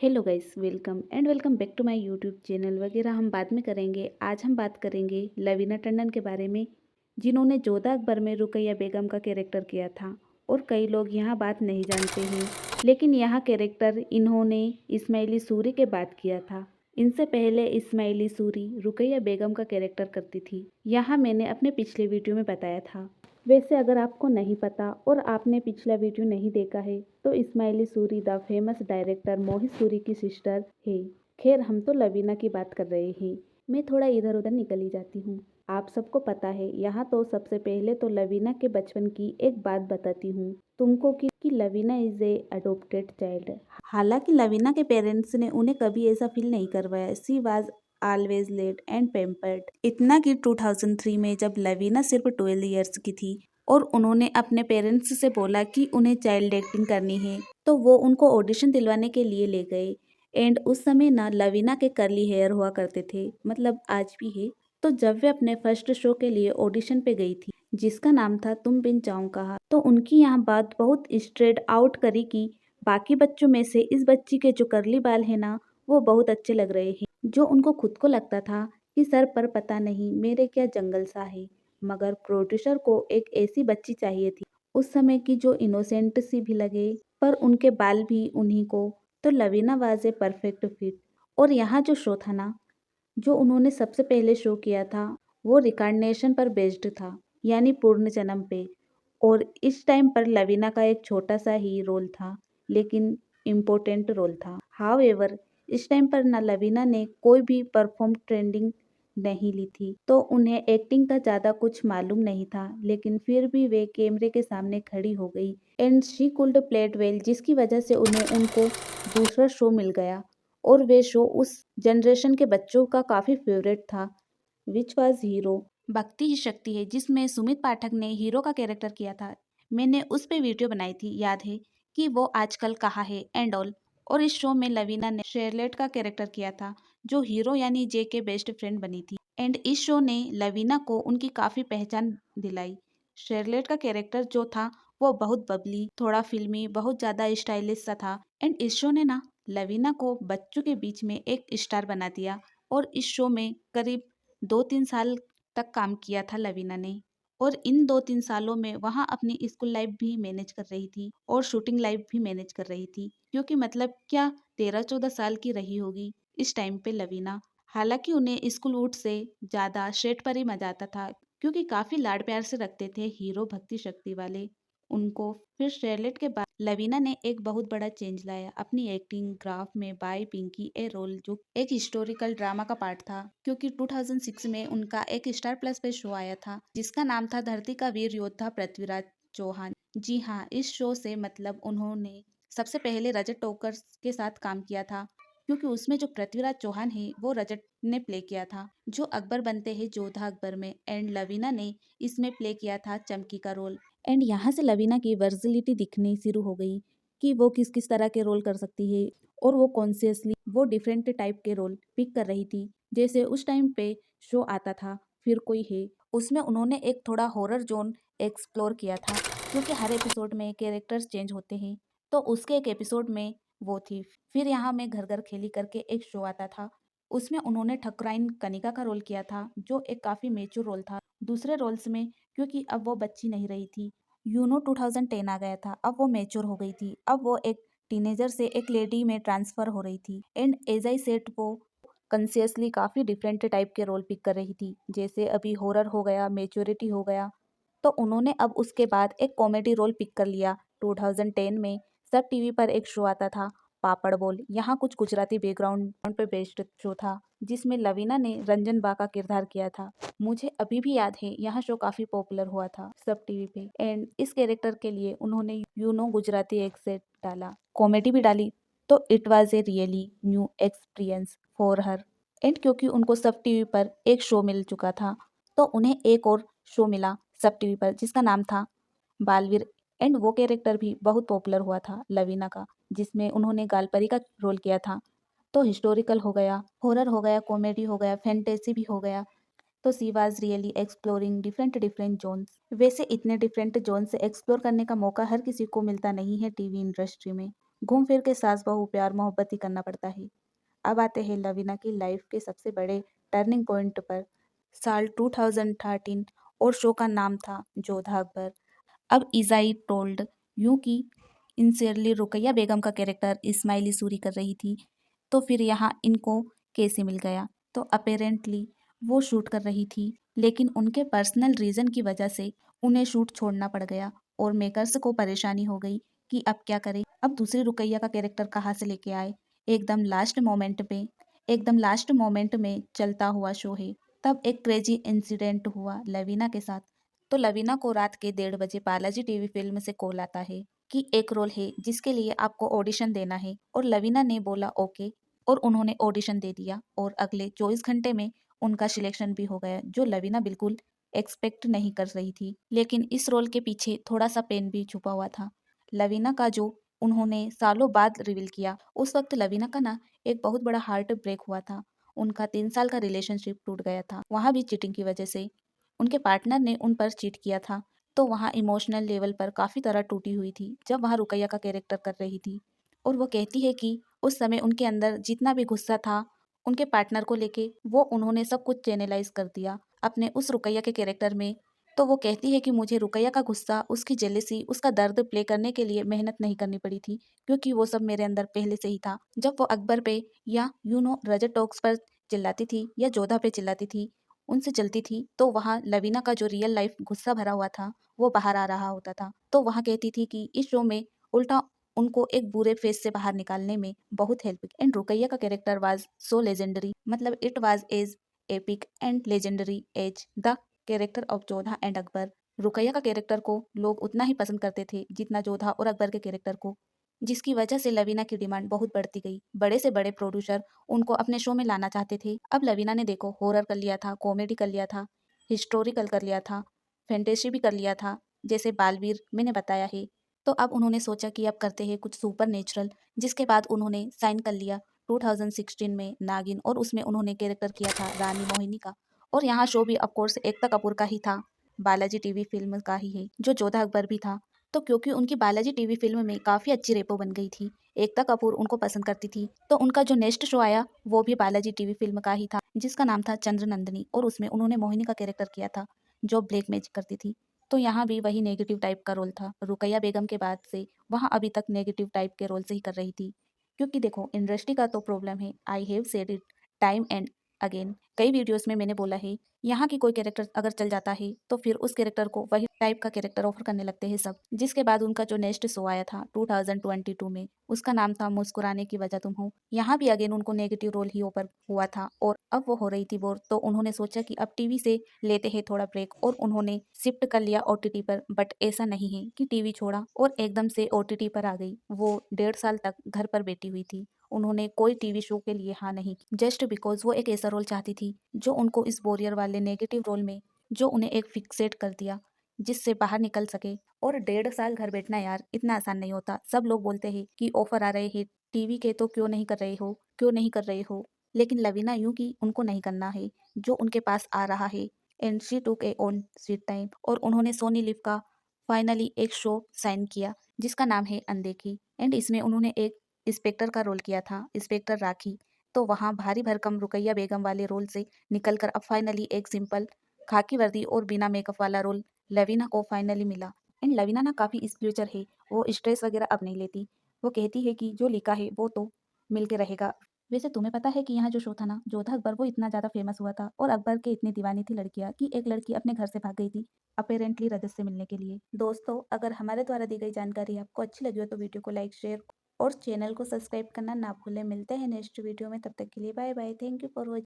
Hello guys, welcome and welcome back to my YouTube channel. वगैरह हम बाद में करेंगे। आज हम बात करेंगे लवीना टंडन के बारे में, जिन्होंने जोधा अकबर में रुकैया बेगम का कैरेक्टर किया था। और कई लोग यहाँ बात नहीं जानते हैं, लेकिन यहाँ कैरेक्टर इन्होंने इस्माइली सूरी के बाद किया था। इनसे पहले इस्माइली सूरी रुकैया बेगम का कैरेक्टर करती थी। यहाँ मैंने अपने पिछले वीडियो में बताया था। वैसे अगर आपको नहीं पता और आपने पिछला वीडियो नहीं देखा है तो Smiley Suri the famous director Mohit Suri की सिस्टर है। खैर, हम तो लवीना की बात कर रहे हैं। मैं थोड़ा इधर उधर निकल ही जाती हूँ। आप सबको पता है। यहाँ तो सबसे पहले तो लवीना के बचपन की एक बात बताती हूँ तुमको कि Lavina is a adopted child. हालांकि लवीना के पेरेंट्स ने उन्हें कभी ऐसा फील नहीं करवाया। She was always let and pampered. इतना कि 2003 में जब लवीना सिर्फ 12 इयर्स की थी और उन्होंने अपने पेरेंट्स से बोला कि उन्हें चाइल्ड एक्टिंग करनी है, तो वो उनको ऑडिशन दिलवाने के लिए ले गए। एंड उस समय ना लवीना के कर्ली हेयर हुआ करते थे, मतलब आज भी है। तो जब वे अपने फर्स्ट शो के लिए ऑडिशन पे गई थी, जिसका नाम था तुम बिन चाहूं कहा, तो उनकी यहाँ बात बहुत स्ट्रेट आउट करी कि बाकी बच्चों में से इस बच्ची के जो कर्ली बाल है ना, वो बहुत अच्छे लग रहे हैं। जो उनको खुद को लगता था कि सर पर पता नहीं मेरे क्या जंगल सा है, मगर प्रोड्यूसर को एक ऐसी बच्ची चाहिए थी उस समय की जो इनोसेंट सी भी लगे, पर उनके बाल भी उन्हीं को। तो Lavina was a perfect fit. और यहाँ जो शो था ना, जो उन्होंने सबसे पहले शो किया था, वो रिकार्डिनेशन पर बेस्ड था, यानी पूर्ण जन्म पे। और इस टाइम पर लवीना का एक छोटा सा ही रोल था, लेकिन इम्पोर्टेंट रोल था। हाउएवर, इस टाइम पर ना लवीना ने कोई भी परफॉर्म ट्रेंडिंग नहीं ली थी, तो उन्हें एक्टिंग का ज़्यादा कुछ मालूम नहीं था, लेकिन फिर भी वे कैमरे के सामने खड़ी हो गई and she could played well, जिसकी वजह से उनको दूसरा शो मिल गया। और वे शो उस जनरेशन के बच्चों का काफ़ी फेवरेट था, विच वॉज हीरो। भक्ति ही शक्ति है, जिसमें सुमित पाठक ने हीरो का कैरेक्टर किया था। मैंने उस पे वीडियो बनाई थी, याद है कि वो आजकल कहाँ है एंड ऑल। और इस शो में लवीना ने शेरलेट का कैरेक्टर किया था, जो हीरो यानी जे के बेस्ट फ्रेंड बनी थी। एंड इस शो ने लवीना को उनकी काफ़ी पहचान दिलाई। शेरलेट का कैरेक्टर जो था वो बहुत बबली, थोड़ा फिल्मी, बहुत ज़्यादा स्टाइलिश सा था। एंड इस शो ने ना लवीना को बच्चों के बीच में एक स्टार बना दिया। और इस शो में करीब 2-3 साल तक काम किया था लवीना ने। और इन 2-3 सालों में वहाँ अपनी स्कूल लाइफ भी मैनेज कर रही थी और शूटिंग लाइफ भी मैनेज कर रही थी, क्योंकि मतलब क्या 13-14 साल की रही होगी इस टाइम पे लवीना। हालांकि उन्हें स्कूल वुड से ज़्यादा सेट पर ही मजा आता था, क्योंकि काफ़ी लाड प्यार से रखते थे हीरो भक्ति शक्ति वाले उनको। फिर शेरलेट के बाद लवीना ने एक बहुत बड़ा चेंज लाया अपनी एक्टिंग ग्राफ में बाय पिंकी ए रोल, जो एक हिस्टोरिकल ड्रामा का पार्ट था, क्योंकि 2006 में उनका एक स्टार प्लस पे शो आया था जिसका नाम था धरती का वीर योद्धा पृथ्वीराज चौहान। जी हाँ, इस शो से मतलब उन्होंने सबसे पहले रजत टोकर के साथ काम किया था, क्योंकि उसमें जो पृथ्वीराज चौहान है वो रजत ने प्ले किया था, जो अकबर बनते हैं जोधा अकबर में। एंड लवीना ने इसमें प्ले किया था चमकी का रोल। एंड यहाँ से लवीना की वर्जिलिटी दिखनी शुरू हो गई कि वो किस किस तरह के रोल कर सकती है, और वो कॉन्शियसली वो डिफरेंट टाइप के रोल पिक कर रही थी। जैसे उस टाइम पे शो आता था फिर कोई है, उसमें उन्होंने एक थोड़ा हॉरर जोन एक्सप्लोर किया था, क्योंकि हर एपिसोड में कैरेक्टर्स चेंज होते हैं, तो उसके एक एपिसोड में वो थी। फिर यहाँ में घर घर खेली करके एक शो आता था, उसमें उन्होंने ठकुराइन कनिका का रोल किया था, जो एक काफ़ी मेच्योर रोल था दूसरे रोल्स में, क्योंकि अब वो बच्ची नहीं रही थी। 2010 आ गया था, अब वो मैच्योर हो गई थी, अब वो एक टीनेजर से एक लेडी में ट्रांसफर हो रही थी। एंड एज आई सेट वो कॉन्शियसली काफ़ी डिफरेंट टाइप के रोल पिक कर रही थी, जैसे अभी हॉरर हो गया, मेच्योरिटी हो गया। तो उन्होंने अब उसके बाद एक कॉमेडी रोल पिक कर लिया। 2010 में सब टीवी पर एक शो आता था पापड़ बोल, यहाँ कुछ गुजराती बैकग्राउंड पे बेस्ड शो था, जिसमें लवीना ने रंजन बा का किरदार किया था। मुझे अभी भी याद है यह शो काफ़ी पॉपुलर हुआ था सब टीवी पे। एंड इस कैरेक्टर के लिए उन्होंने गुजराती एक्सेंट डाला, कॉमेडी भी डाली, तो it was a really new experience for her. And क्योंकि उनको सब टीवी पर एक शो मिल चुका था, तो उन्हें एक और शो मिला सब टीवी पर जिसका नाम था बालवीर। एंड वो कैरेक्टर भी बहुत पॉपुलर हुआ था लवीना का, जिसमें उन्होंने गालपरी का रोल किया था। तो हिस्टोरिकल हो गया, हॉरर हो गया, कॉमेडी हो गया, फैंटेसी भी हो गया। तो she was really exploring different different zones. वैसे इतने डिफरेंट जोन से एक्सप्लोर करने का मौका हर किसी को मिलता नहीं है टीवी इंडस्ट्री में, घूम फिर के सास बहू प्यार मोहब्बत ही करना पड़ता है। अब आते हैं लवीना की लाइफ के सबसे बड़े टर्निंग पॉइंट पर। साल 2013 और शो का नाम था जोधा अकबर। अब इज़ाई टोल्ड यूं कि सिंसियरली रुकैया बेगम का कैरेक्टर इस्माइली सूरी कर रही थी, तो फिर यहाँ इनको कैसे मिल गया? तो अपेरेंटली वो शूट कर रही थी, लेकिन उनके पर्सनल रीज़न की वजह से उन्हें शूट छोड़ना पड़ गया और मेकर्स को परेशानी हो गई कि अब क्या करें? अब दूसरी रुकैया का कैरेक्टर कहाँ से लेके आए? एकदम लास्ट मोमेंट पे एकदम लास्ट मोमेंट में चलता हुआ शो है। तब एक क्रेजी इंसिडेंट हुआ लवीना के साथ। तो लवीना को रात के 1:30 बजे बालाजी टीवी फिल्म से कॉल आता है कि एक रोल है जिसके लिए आपको ऑडिशन देना है, और लवीना ने बोला ओके, और उन्होंने ऑडिशन दे दिया और अगले 24 घंटे में उनका सिलेक्शन भी हो गया, जो लवीना बिल्कुल एक्सपेक्ट नहीं कर रही थी। लेकिन इस रोल के पीछे थोड़ा सा पेन भी छुपा हुआ था लवीना का, जो उन्होंने सालों बाद रिवील किया। उस वक्त लवीना का ना एक बहुत बड़ा हार्ट ब्रेक हुआ था। उनका 3 साल का रिलेशनशिप टूट गया था, वहाँ भी चीटिंग की वजह से। उनके पार्टनर ने उन पर चीट किया था, तो वहाँ इमोशनल लेवल पर काफ़ी तरह टूटी हुई थी जब वहाँ रुकैया का कैरेक्टर कर रही थी। और वो कहती है कि उस समय उनके अंदर जितना भी गुस्सा था उनके पार्टनर को लेके, वो उन्होंने सब कुछ चैनलाइज कर दिया अपने उस रुकैया के कैरेक्टर में। तो वो कहती है कि मुझे रुकैया का गुस्सा, उसकी जेलेसी, उसका दर्द प्ले करने के लिए मेहनत नहीं करनी पड़ी थी, क्योंकि वो सब मेरे अंदर पहले से ही था। जब वो अकबर पे या रजत टॉक्स पर चिल्लाती थी या जोधा पे चिल्लाती थी, उनसे चलती थी, तो वहाँ लवीना का जो रियल लाइफ गुस्सा भरा हुआ था वो बाहर आ रहा होता था। तो वहाँ कहती थी कि इस शो में उल्टा उनको एक बुरे फेस से बाहर निकालने में बहुत हेल्प। एंड रुकैया का कैरेक्टर वाज सो लेजेंडरी, मतलब it was as epic and legendary as the character of Jodha and Akbar. Ruqaiya का कैरेक्टर को लोग उतना ही पसंद करते थे जितना जोधा और अकबर के कैरेक्टर को, जिसकी वजह से लवीना की डिमांड बहुत बढ़ती गई। बड़े से बड़े प्रोड्यूसर उनको अपने शो में लाना चाहते थे। अब लवीना ने देखो हॉरर कर लिया था, कॉमेडी कर लिया था, हिस्टोरिकल कर लिया था, फैंटेसी भी कर लिया था, जैसे बालवीर मैंने बताया है। तो अब उन्होंने सोचा कि अब करते हैं कुछ सुपर नेचुरल, जिसके बाद उन्होंने साइन कर लिया 2016 में नागिन, और उसमें उन्होंने कैरेक्टर किया था रानी मोहिनी का। और यहाँ शो भी ऑफकोर्स एकता कपूर का ही था, बालाजी टीवी फिल्म का ही है, जो जोधा अकबर भी था। तो क्योंकि उनकी बालाजी टीवी फिल्म में काफ़ी अच्छी रेपो बन गई थी, एकता कपूर उनको पसंद करती थी, तो उनका जो नेक्स्ट शो आया वो भी बालाजी टीवी फिल्म का ही था, जिसका नाम था चंद्रनंदिनी, और उसमें उन्होंने मोहिनी का कैरेक्टर किया था जो ब्लैक मैजिक करती थी। तो यहाँ भी वही नेगेटिव टाइप का रोल था। रुकैया बेगम के बाद से वहाँ अभी तक नेगेटिव टाइप के रोल से ही कर रही थी, क्योंकि देखो इंडस्ट्री का तो प्रॉब्लम है, I have said it time and again. कई वीडियोस में मैंने बोला है, यहाँ की कोई कैरेक्टर अगर चल जाता है तो फिर उस कैरेक्टर को वही टाइप का कैरेक्टर ऑफर करने लगते हैं सब। जिसके बाद उनका जो नेक्स्ट शो आया था 2022 में, उसका नाम था मुस्कुराने की वजह तुम हो। यहाँ भी अगेन उनको नेगेटिव रोल ही ऑफर हुआ था, और अब वो हो रही थी बोर, तो उन्होंने सोचा कि अब टीवी से लेते हैं थोड़ा ब्रेक, और उन्होंने शिफ्ट कर लिया ओटीटी पर। बट ऐसा नहीं है कि टीवी छोड़ा और एकदम से ओटीटी पर आ गई। वो 1.5 साल तक घर पर बैठी हुई थी, उन्होंने कोई टीवी शो के लिए हाँ नहीं की, जस्ट बिकॉज वो एक ऐसा रोल चाहती थी जो उनको इस बोरियर वाले नेगेटिव रोल में, जो उन्हें एक फिक्सेट कर दिया जिससे बाहर निकल सके। और 1.5 साल घर बैठना यार इतना आसान नहीं होता। सब लोग बोलते हैं कि ऑफर आ रहे हैं टीवी के, तो क्यों नहीं कर रहे हो, क्यों नहीं कर रहे हो। लेकिन लवीना यूं कि उनको नहीं करना है जो उनके पास आ रहा है, and she took A own sweet time, और उन्होंने सोनी लिव का फाइनली एक शो साइन किया जिसका नाम है अनदेखी। एंड इसमें उन्होंने एक इंस्पेक्टर का रोल किया था, इंस्पेक्टर राखी। तो वहाँ भारी भरकम रुकैया बेगम वाले रोल से निकलकर अब फाइनली एक सिंपल खाकी वर्दी और बिना मेकअप वाला रोल लवीना को फाइनली मिला। एंड लवीना ना काफ़ी स्पिरिचुअल है, वो स्ट्रेस वगैरह अब नहीं लेती। वो कहती है कि जो लिखा है वो तो मिल के रहेगा। वैसे तुम्हें पता है कि यहाँ जो शो था ना जोधा अकबर, वो इतना ज़्यादा फेमस हुआ था और अकबर के इतनी दीवानी थी लड़कियाँ कि एक लड़की अपने घर से भाग गई थी अपेरेंटली रजत से मिलने के लिए। दोस्तों, अगर हमारे द्वारा दी गई जानकारी आपको अच्छी लगी हो तो वीडियो को लाइक, शेयर और चैनल को सब्सक्राइब करना ना भूलें। मिलते हैं नेक्स्ट वीडियो में, तब तक के लिए bye bye. Thank you for watching.